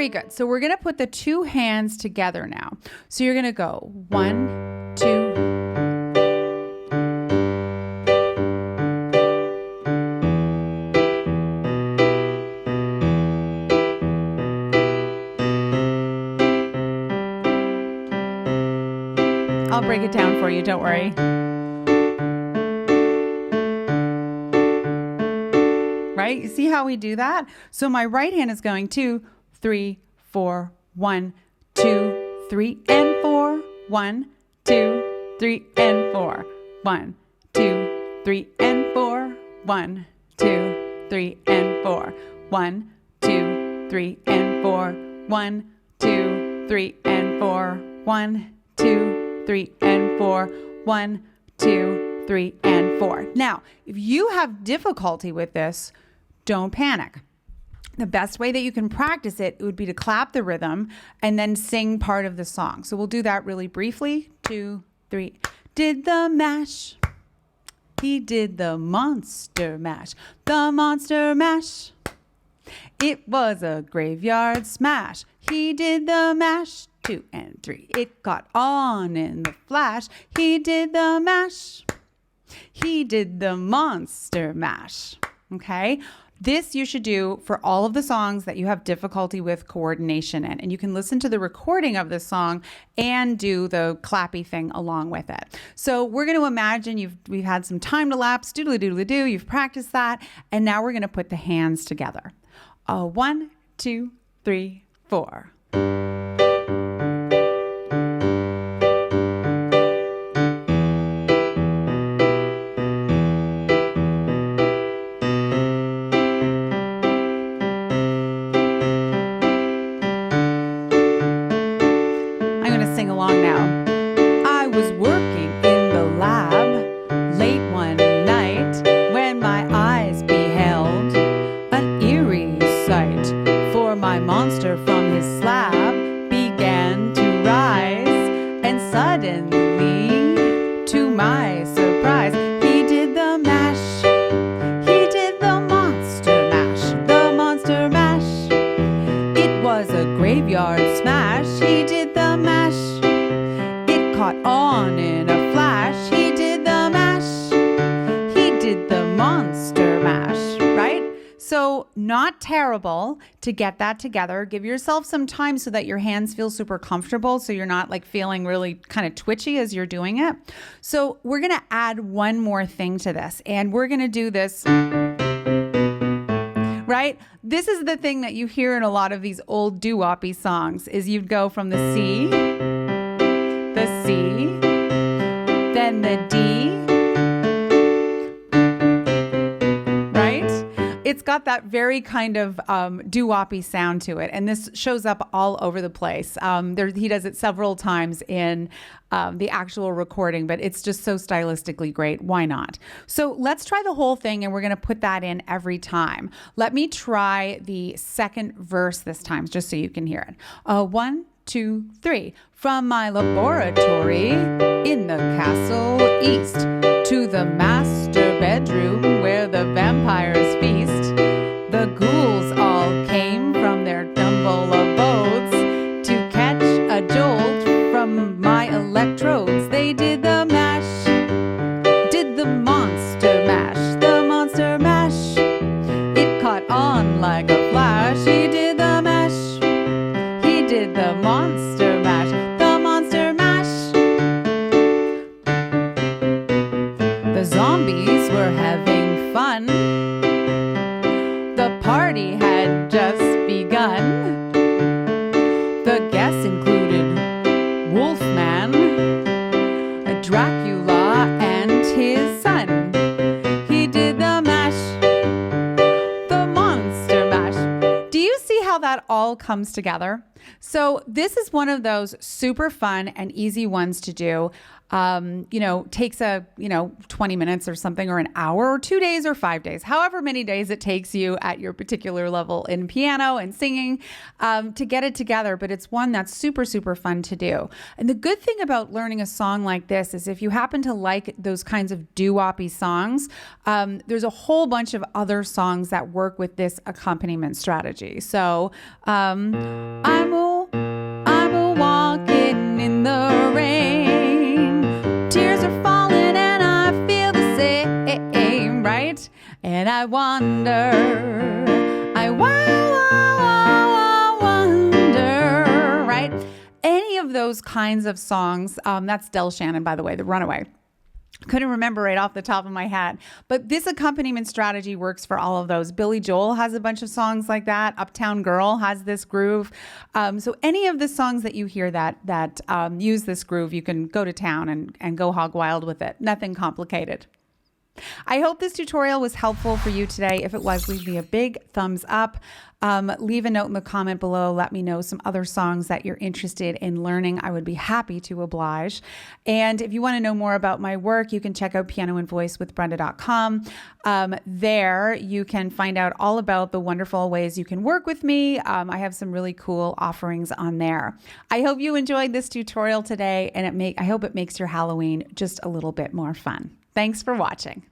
Very good. So we're going to put the two hands together now. So you're going to go 1, 2. I'll break it down for you, don't worry. Right? You see how we do that? So my right hand is going 2, 3, 4, 1, 2, 3, and 4. 1, 2, 3, and 4. 1, 2, 3, and 4. 1, 2, 3, and 4. 1, 2, 3, and 4. 1, 2, 3, and 4. 1, 2, 3, and 4. 1, 2, 3, and 4. Now, if you have difficulty with this, don't panic. The best way that you can practice it would be to clap the rhythm and then sing part of the song. So we'll do that really briefly. 2, 3. Did the mash. He did the monster mash. The monster mash. It was a graveyard smash. He did the mash. 2 and 3. It caught on in the flash. He did the mash. He did the monster mash. Okay? This you should do for all of the songs that you have difficulty with coordination in. And you can listen to the recording of this song and do the clappy thing along with it. So we're going to imagine we've had some time to lapse, doodly doodly doo, you've practiced that, and now we're going to put the hands together. 1, 2, 3, 4. Not terrible to get that together. Give yourself some time so that your hands feel super comfortable, so you're not like feeling really kind of twitchy as you're doing it. So we're going to add one more thing to this, and we're going to do this, right? This is the thing that you hear in a lot of these old doo-woppy songs, is you'd go from the C, then the D, it's got that very kind of doo-woppy sound to it. And this shows up all over the place. He does it several times in the actual recording, but it's just so stylistically great. Why not? So let's try the whole thing, and we're going to put that in every time. Let me try the second verse this time, just so you can hear it. 1, 2, 3. From my laboratory in the castle east to the master bedroom where the vampires feast. The ghouls all came from their tumble abodes to catch a jolt from my electrodes. They did the mash, did the monster mash, the monster mash. It caught on like a flash. He did the mash, he did the monster mash, the monster mash. The zombies were having fun. The party had just begun. The guests included Wolfman, Dracula, and his son. He did the mash, the monster mash. Do you see how that all comes together? So this is one of those super fun and easy ones to do. Takes 20 minutes or something, or an hour or 2 days or 5 days, however many days it takes you at your particular level in piano and singing to get it together. But it's one that's super, super fun to do. And the good thing about learning a song like this is if you happen to like those kinds of doo-woppy songs, there's a whole bunch of other songs that work with this accompaniment strategy. So I'm a walking in the rain. Tears are falling and I feel the same, right? And I wonder, wonder, right? Any of those kinds of songs, that's Del Shannon, by the way, The Runaway. Couldn't remember right off the top of my head, but this accompaniment strategy works for all of those. Billy Joel has a bunch of songs like that. Uptown Girl has this groove. So any of the songs that you hear that use this groove, you can go to town and go hog wild with it. Nothing complicated. I hope this tutorial was helpful for you today. If it was, leave me a big thumbs up. Leave a note in the comment below. Let me know some other songs that you're interested in learning. I would be happy to oblige. And if you want to know more about my work, you can check out pianoandvoicewithbrenda.com. There you can find out all about the wonderful ways you can work with me. I have some really cool offerings on there. I hope you enjoyed this tutorial today, and I hope it makes your Halloween just a little bit more fun. Thanks for watching.